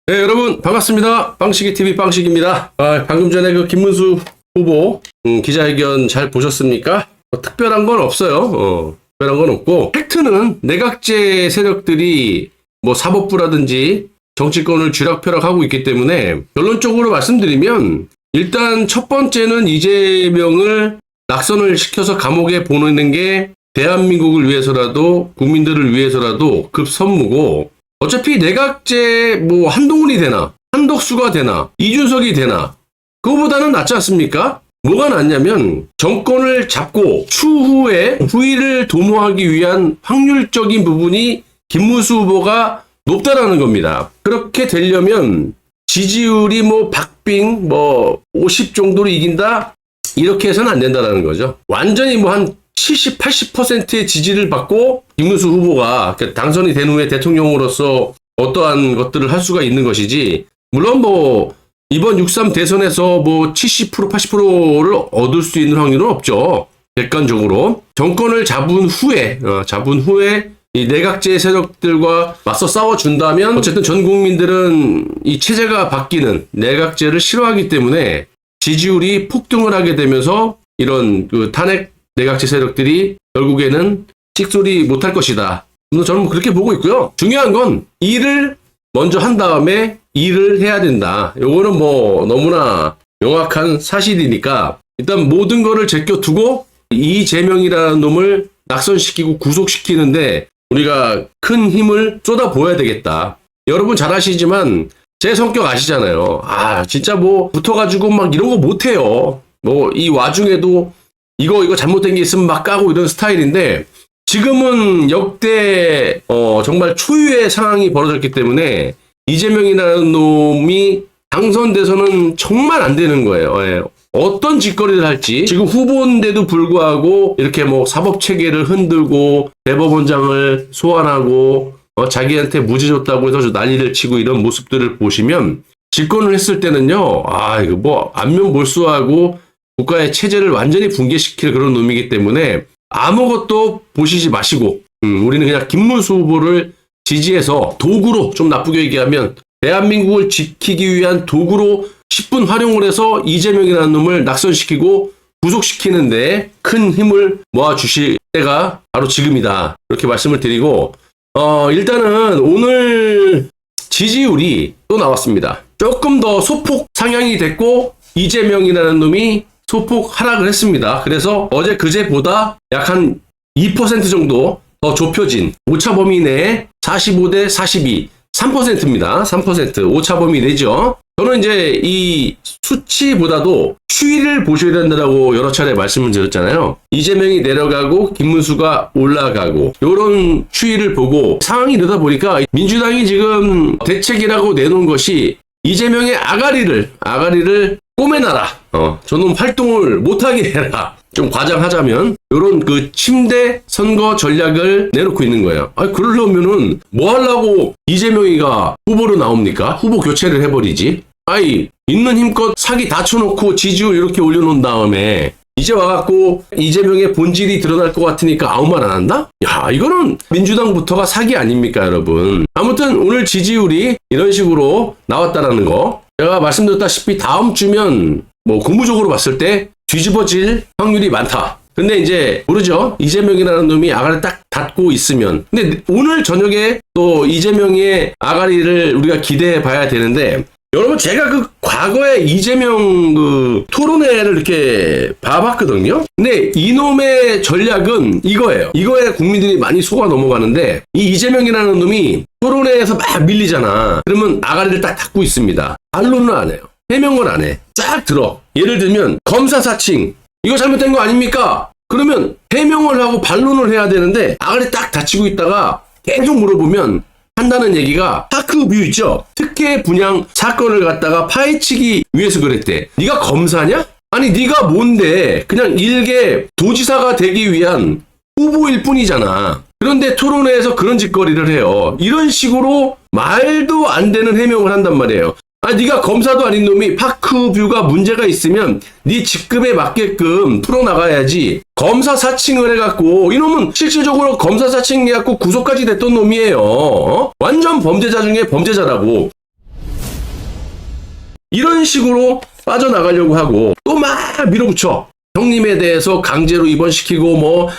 네, 여러분 반갑습니다. 빵식이 TV 빵식입니다. 방금 전에 그 김문수 후보 기자회견 잘 보셨습니까? 특별한 건 없어요. 특별한 건 없고 팩트는 내각제 세력들이 뭐 사법부라든지 정치권을 쥐락펴락하고 있기 때문에 결론적으로 말씀드리면 일단 첫 번째는 이재명을 낙선을 시켜서 감옥에 보내는 게 대한민국을 위해서라도 국민들을 위해서라도 급선무고, 어차피 내각제 뭐 한동훈이 되나 한덕수가 되나 이준석이 되나 그거보다는 낫지 않습니까? 뭐가 낫냐면 정권을 잡고 추후에 후위를 도모하기 위한 확률적인 부분이 김문수 후보가 높다라는 겁니다. 그렇게 되려면 지지율이 뭐 박빙 50 정도로 이긴다 이렇게 해서는 안 된다라는 거죠. 완전히 뭐 한 70, 80%의 지지를 받고 김문수 후보가 당선이 된 후에 대통령으로서 어떠한 것들을 할 수가 있는 것이지, 물론 뭐 이번 6.3 대선에서 뭐 70%, 80%를 얻을 수 있는 확률은 없죠. 객관적으로. 정권을 잡은 후에 이 내각제 세력들과 맞서 싸워준다면 어쨌든 전 국민들은 이 체제가 바뀌는 내각제를 싫어하기 때문에 지지율이 폭등을 하게 되면서 이런 그 탄핵 내각제 세력들이 결국에는 찍소리 못할 것이다. 저는 그렇게 보고 있고요. 중요한 건 일을 먼저 한 다음에 일을 해야 된다. 요거는 뭐 너무나 명확한 사실이니까 일단 모든 거를 제껴두고 이재명이라는 놈을 낙선시키고 구속시키는데 우리가 큰 힘을 쏟아부어야 되겠다. 여러분 잘 아시지만 제 성격 아시잖아요. 진짜 뭐 붙어가지고 막 이런 거 못해요. 뭐 이 와중에도 이거 잘못된 게 있으면 막 까고 이런 스타일인데, 지금은 역대 정말 초유의 상황이 벌어졌기 때문에 이재명이라는 놈이 당선돼서는 정말 안 되는 거예요. 예. 어떤 짓거리를 할지, 지금 후보인데도 불구하고 이렇게 뭐 사법체계를 흔들고 대법원장을 소환하고 자기한테 무죄 줬다고 해서 난리를 치고 이런 모습들을 보시면 집권을 했을 때는요, 이거 뭐 안면 몰수하고 국가의 체제를 완전히 붕괴시킬 그런 놈이기 때문에 아무것도 보시지 마시고 우리는 그냥 김문수 후보를 지지해서 도구로, 좀 나쁘게 얘기하면 대한민국을 지키기 위한 도구로 10분 활용을 해서 이재명이라는 놈을 낙선시키고 구속시키는데 큰 힘을 모아주실 때가 바로 지금이다. 이렇게 말씀을 드리고, 일단은 오늘 지지율이 또 나왔습니다. 조금 더 소폭 상향이 됐고 이재명이라는 놈이 소폭 하락을 했습니다. 그래서 어제 그제보다 약 한 2% 정도 더 좁혀진 오차 범위 내에 45대 42, 3%입니다. 3%, 오차 범위 내죠. 저는 이제 이 수치보다도 추이를 보셔야 된다고 여러 차례 말씀을 드렸잖아요. 이재명이 내려가고 김문수가 올라가고 이런 추이를 보고 상황이 이러다 보니까 민주당이 지금 대책이라고 내놓은 것이 이재명의 아가리를 꼬매놔라. 저놈 활동을 못하게 해라. 좀 과장하자면 이런 그 침대 선거 전략을 내놓고 있는 거예요. 그러려면은 뭐 하려고 이재명이가 후보로 나옵니까? 후보 교체를 해버리지. 있는 힘껏 사기 다 쳐놓고 지지율 이렇게 올려놓은 다음에 이제 와갖고 이재명의 본질이 드러날 것 같으니까 아무 말 안 한다? 이거는 민주당부터가 사기 아닙니까, 여러분? 아무튼 오늘 지지율이 이런 식으로 나왔다라는 거, 제가 말씀드렸다시피 다음 주면 뭐 국무적으로 봤을 때 뒤집어질 확률이 많다. 근데 이제 모르죠. 이재명이라는 놈이 아가리 딱 닫고 있으면. 근데 오늘 저녁에 또 이재명의 아가리를 우리가 기대해 봐야 되는데, 여러분 제가 그 과거에 이재명 그 토론회를 이렇게 봐봤거든요. 근데 이놈의 전략은 이거예요. 이거에 국민들이 많이 속아 넘어가는데, 이 이재명이라는 놈이 토론회에서 막 밀리잖아. 그러면 아가리를 딱 닫고 있습니다. 반론을 안 해요. 해명을 안 해. 쫙 들어. 예를 들면 검사 사칭 이거 잘못된 거 아닙니까? 그러면 해명을 하고 반론을 해야 되는데 아가리 딱 닫히고 있다가 계속 물어보면 한다는 얘기가 파크뷰 있죠? 특혜 분양 사건을 갖다가 파헤치기 위해서 그랬대. 네가 검사냐? 아니 네가 뭔데? 그냥 일개 도지사가 되기 위한 후보일 뿐이잖아. 그런데 토론회에서 그런 짓거리를 해요. 이런 식으로 말도 안 되는 해명을 한단 말이에요. 네가 검사도 아닌 놈이 파크뷰가 문제가 있으면 네 직급에 맞게끔 풀어나가야지. 검사 사칭을 해갖고, 이놈은 실질적으로 검사 사칭해갖고 구속까지 됐던 놈이에요. 완전 범죄자 중에 범죄자라고. 이런 식으로 빠져나가려고 하고 또 막 밀어붙여. 형님에 대해서 강제로 입원시키고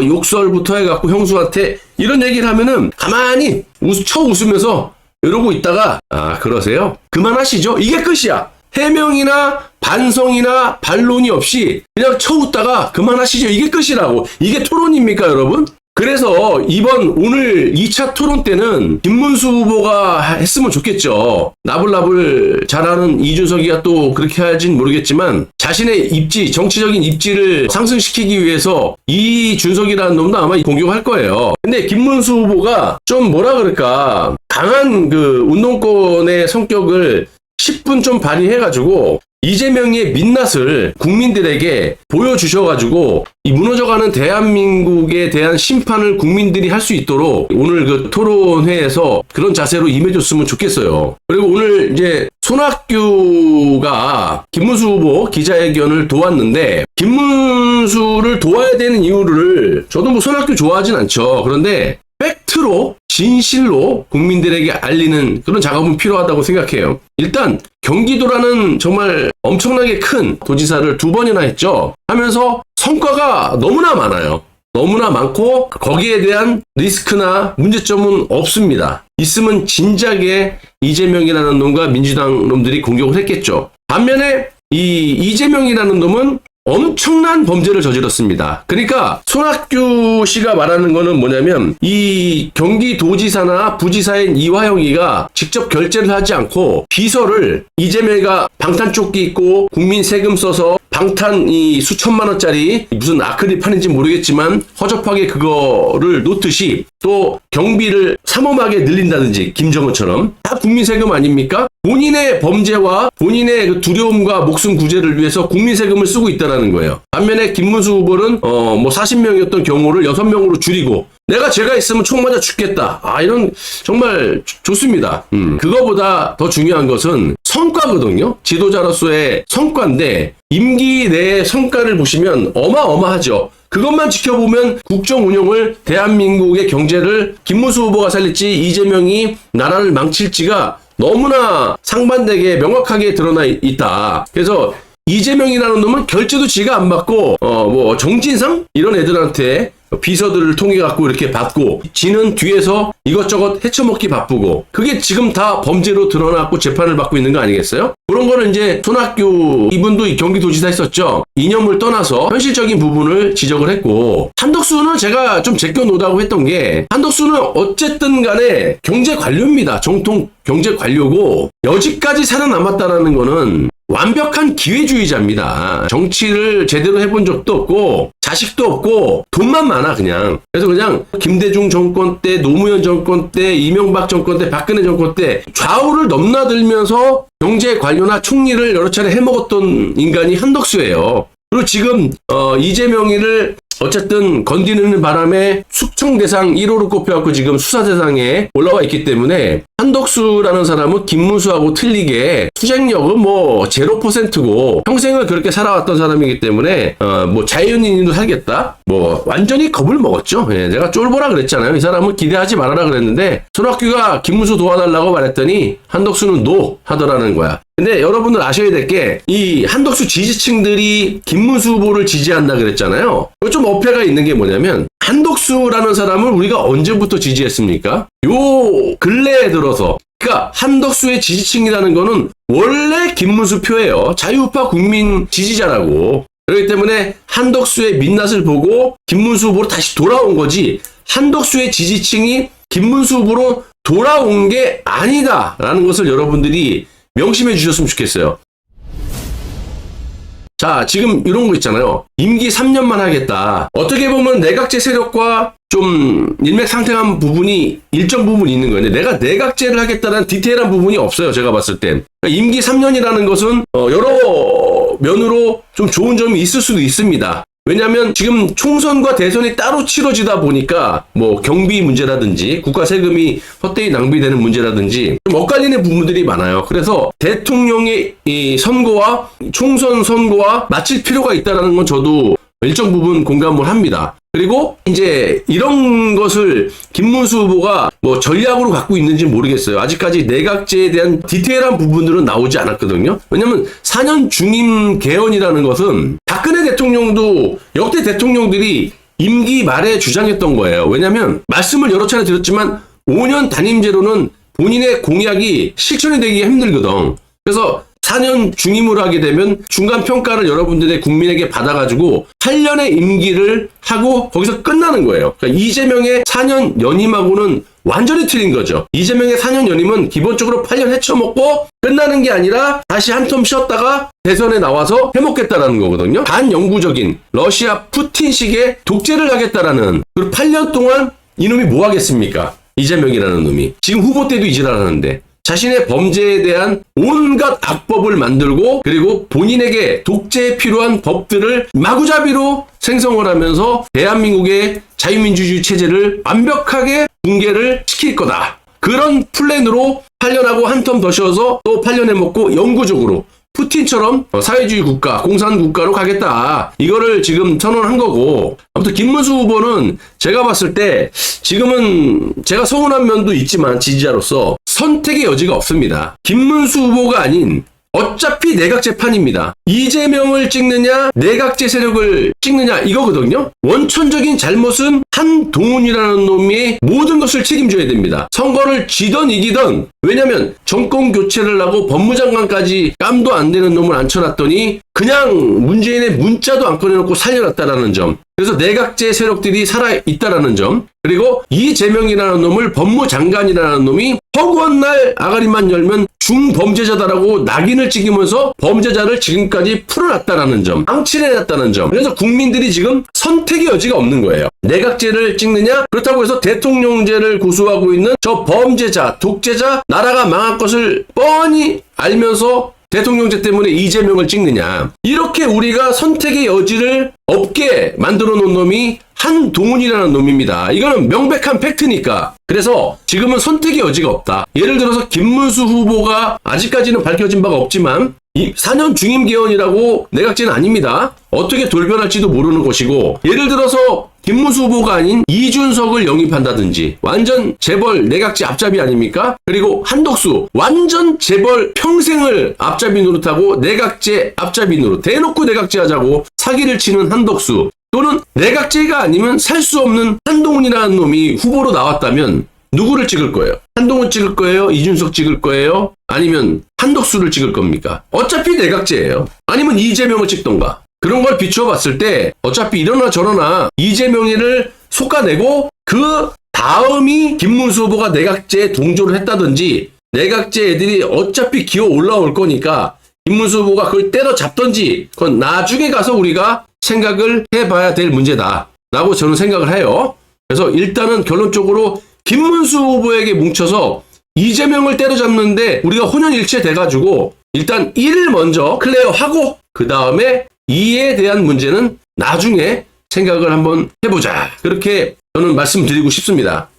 욕설부터 해갖고 형수한테 이런 얘기를 하면은 가만히 웃으면서 이러고 있다가 그러세요? 그만하시죠. 이게 끝이야. 해명이나 반성이나 반론이 없이 그냥 쳐웃다가 그만하시죠. 이게 끝이라고. 이게 토론입니까, 여러분? 그래서 오늘 2차 토론 때는 김문수 후보가 했으면 좋겠죠. 나불나불 잘하는 이준석이가 또 그렇게 할진 모르겠지만 자신의 입지, 정치적인 입지를 상승시키기 위해서 이준석이라는 놈도 아마 공격할 거예요. 근데 김문수 후보가 좀 뭐라 그럴까, 강한 그 운동권의 성격을 10분 좀 발휘해가지고 이재명의 민낯을 국민들에게 보여주셔가지고 이 무너져가는 대한민국에 대한 심판을 국민들이 할 수 있도록 오늘 그 토론회에서 그런 자세로 임해줬으면 좋겠어요. 그리고 오늘 이제 손학규가 김문수 후보 기자회견을 도왔는데, 김문수를 도와야 되는 이유를 저도 손학규 좋아하진 않죠. 그런데 팩트로 진실로 국민들에게 알리는 그런 작업은 필요하다고 생각해요. 일단 경기도라는 정말 엄청나게 큰 도지사를 2번이나 했죠. 하면서 성과가 너무나 많아요. 너무나 많고 거기에 대한 리스크나 문제점은 없습니다. 있으면 진작에 이재명이라는 놈과 민주당 놈들이 공격을 했겠죠. 반면에 이 이재명이라는 놈은 엄청난 범죄를 저질렀습니다. 그러니까 손학규 씨가 말하는 거는 뭐냐면 이 경기도지사나 부지사인 이화영이가 직접 결제를 하지 않고 비서를 이재명이가 방탄조끼 입고 국민 세금 써서 방탄 이 수천만 원짜리 무슨 아크릴 판인지 모르겠지만 허접하게 그거를 놓듯이 또 경비를 삼엄하게 늘린다든지 김정은처럼 다 국민 세금 아닙니까? 본인의 범죄와 본인의 그 두려움과 목숨 구제를 위해서 국민 세금을 쓰고 있다는 거예요. 반면에 김문수 후보는 40명이었던 경우를 6명으로 줄이고 내가 죄가 있으면 총 맞아 죽겠다. 이런 정말 좋습니다. 그거보다 더 중요한 것은 성과거든요. 지도자로서의 성과인데 임기 내 성과를 보시면 어마어마하죠. 그것만 지켜보면 국정 운영을 대한민국의 경제를 김문수 후보가 살릴지 이재명이 나라를 망칠지가 너무나 상반되게 명확하게 드러나 있다. 그래서 이재명이라는 놈은 결제도 지가 안 받고 정진상 이런 애들한테 비서들을 통해 갖고 이렇게 받고 지는 뒤에서 이것저것 헤쳐먹기 바쁘고 그게 지금 다 범죄로 드러났고 재판을 받고 있는 거 아니겠어요? 그런 거는 이제 손학규 이분도 경기도지사 했었죠. 이념을 떠나서 현실적인 부분을 지적을 했고, 한덕수는 제가 좀 제껴놓다고 했던 게 한덕수는 어쨌든 간에 경제 관료입니다. 정통 경제 관료고 여지까지 살아남았다라는 거는 완벽한 기회주의자입니다. 정치를 제대로 해본 적도 없고 자식도 없고 돈만 많아 그냥. 그래서 그냥 김대중 정권 때, 노무현 정권 때, 이명박 정권 때, 박근혜 정권 때 좌우를 넘나들면서 경제 관료나 총리를 여러 차례 해먹었던 인간이 한덕수예요. 그리고 지금 이재명이를 어쨌든 건드리는 바람에 숙청 대상 1호로 꼽혀갖고 지금 수사 대상에 올라와 있기 때문에 한덕수라는 사람은 김문수하고 틀리게 투쟁력은 0%고 평생을 그렇게 살아왔던 사람이기 때문에 자연인으로 살겠다? 완전히 겁을 먹었죠. 내가 쫄보라 그랬잖아요. 이 사람은 기대하지 말아라 그랬는데 손학규가 김문수 도와달라고 말했더니 한덕수는 노 하더라는 거야. 근데 여러분들 아셔야 될 게 이 한덕수 지지층들이 김문수 후보를 지지한다 그랬잖아요. 좀 어폐가 있는 게 뭐냐면 한덕수라는 사람을 우리가 언제부터 지지했습니까? 요 근래에 들어서. 그러니까 한덕수의 지지층이라는 거는 원래 김문수 표예요. 자유우파 국민 지지자라고. 그렇기 때문에 한덕수의 민낯을 보고 김문수 후보로 다시 돌아온 거지, 한덕수의 지지층이 김문수 후보로 돌아온 게 아니다라는 것을 여러분들이 명심해 주셨으면 좋겠어요. 자, 지금 이런 거 있잖아요. 임기 3년만 하겠다. 어떻게 보면 내각제 세력과 좀 일맥상통한 부분이 일정 부분 있는 거예요. 내가 내각제를 하겠다는 디테일한 부분이 없어요. 제가 봤을 땐. 그러니까 임기 3년이라는 것은 여러 면으로 좀 좋은 점이 있을 수도 있습니다. 왜냐하면 지금 총선과 대선이 따로 치러지다 보니까 경비 문제라든지 국가 세금이 헛되이 낭비되는 문제라든지 좀 엇갈리는 부분들이 많아요. 그래서 대통령의 이 선거와 총선 선거와 맞출 필요가 있다는 건 저도 일정 부분 공감을 합니다. 그리고 이제 이런 것을 김문수 후보가 뭐 전략으로 갖고 있는지 모르겠어요. 아직까지 내각제에 대한 디테일한 부분들은 나오지 않았거든요. 왜냐면 4년 중임 개헌이라는 것은 박근혜 대통령도 역대 대통령들이 임기 말에 주장했던 거예요. 왜냐면 말씀을 여러 차례 드렸지만 5년 단임제로는 본인의 공약이 실천이 되기가 힘들거든. 그래서 4년 중임을 하게 되면 중간 평가를 여러분들의 국민에게 받아가지고 8년의 임기를 하고 거기서 끝나는 거예요. 그러니까 이재명의 4년 연임하고는 완전히 틀린 거죠. 이재명의 4년 연임은 기본적으로 8년 헤쳐먹고 끝나는 게 아니라 다시 한 텀 쉬었다가 대선에 나와서 해먹겠다라는 거거든요. 반영구적인 러시아 푸틴식의 독재를 하겠다라는, 그리고 8년 동안 이놈이 뭐 하겠습니까? 이재명이라는 놈이 지금 후보 때도 이질하는데 자신의 범죄에 대한 온갖 악법을 만들고, 그리고 본인에게 독재에 필요한 법들을 마구잡이로 생성을 하면서 대한민국의 자유민주주의 체제를 완벽하게 붕괴를 시킬 거다. 그런 플랜으로 8년하고 한 텀 더 쉬어서 또 8년 해먹고 영구적으로 푸틴처럼 사회주의 국가, 공산국가로 가겠다. 이거를 지금 선언한 거고, 아무튼 김문수 후보는 제가 봤을 때 지금은 제가 서운한 면도 있지만 지지자로서 선택의 여지가 없습니다. 김문수 후보가 아닌 어차피 내각제판입니다. 이재명을 찍느냐 내각제 세력을 찍느냐 이거거든요. 원천적인 잘못은 한동훈이라는 놈이 모든 것을 책임져야 됩니다. 선거를 지던 이기던, 왜냐면 정권 교체를 하고 법무장관까지 깜도 안 되는 놈을 앉혀놨더니 그냥 문재인의 문자도 안 꺼내놓고 살려놨다라는 점, 그래서 내각제 세력들이 살아있다라는 점, 그리고 이재명이라는 놈을 법무장관이라는 놈이 허구한 날 아가리만 열면 중범죄자다라고 낙인을 찍으면서 범죄자를 지금까지 풀어놨다라는 점, 방치해놨다는 점. 그래서 국민들이 지금 선택의 여지가 없는 거예요. 내각제를 찍느냐, 그렇다고 해서 대통령제를 고수하고 있는 저 범죄자, 독재자, 나라가 망할 것을 뻔히 알면서 대통령제 때문에 이재명을 찍느냐, 이렇게 우리가 선택의 여지를 없게 만들어 놓은 놈이 한동훈이라는 놈입니다. 이거는 명백한 팩트니까. 그래서 지금은 선택의 여지가 없다. 예를 들어서 김문수 후보가 아직까지는 밝혀진 바가 없지만 4년 중임 개헌이라고 내각제는 아닙니다. 어떻게 돌변할지도 모르는 것이고, 예를 들어서 김문수 후보가 아닌 이준석을 영입한다든지, 완전 재벌 내각제 앞잡이 아닙니까? 그리고 한덕수 완전 재벌 평생을 앞잡이 노릇하고 내각제 앞잡이 노릇, 대놓고 내각제 하자고 사기를 치는 한덕수, 또는 내각제가 아니면 살 수 없는 한동훈이라는 놈이 후보로 나왔다면 누구를 찍을 거예요? 한동훈 찍을 거예요? 이준석 찍을 거예요? 아니면 한덕수를 찍을 겁니까? 어차피 내각제예요. 아니면 이재명을 찍던가. 그런 걸 비춰봤을 때 어차피 이러나 저러나 이재명이를 솎아내고 그 다음이 김문수 후보가 내각제에 동조를 했다든지, 내각제 애들이 어차피 기어 올라올 거니까 김문수 후보가 그걸 때려잡던지, 그건 나중에 가서 우리가 생각을 해봐야 될 문제다 라고 저는 생각을 해요. 그래서 일단은 결론적으로 김문수 후보에게 뭉쳐서 이재명을 때려잡는데 우리가 혼연일체 돼가지고 일단 1을 먼저 클리어하고 그 다음에 2에 대한 문제는 나중에 생각을 한번 해보자, 그렇게 저는 말씀드리고 싶습니다.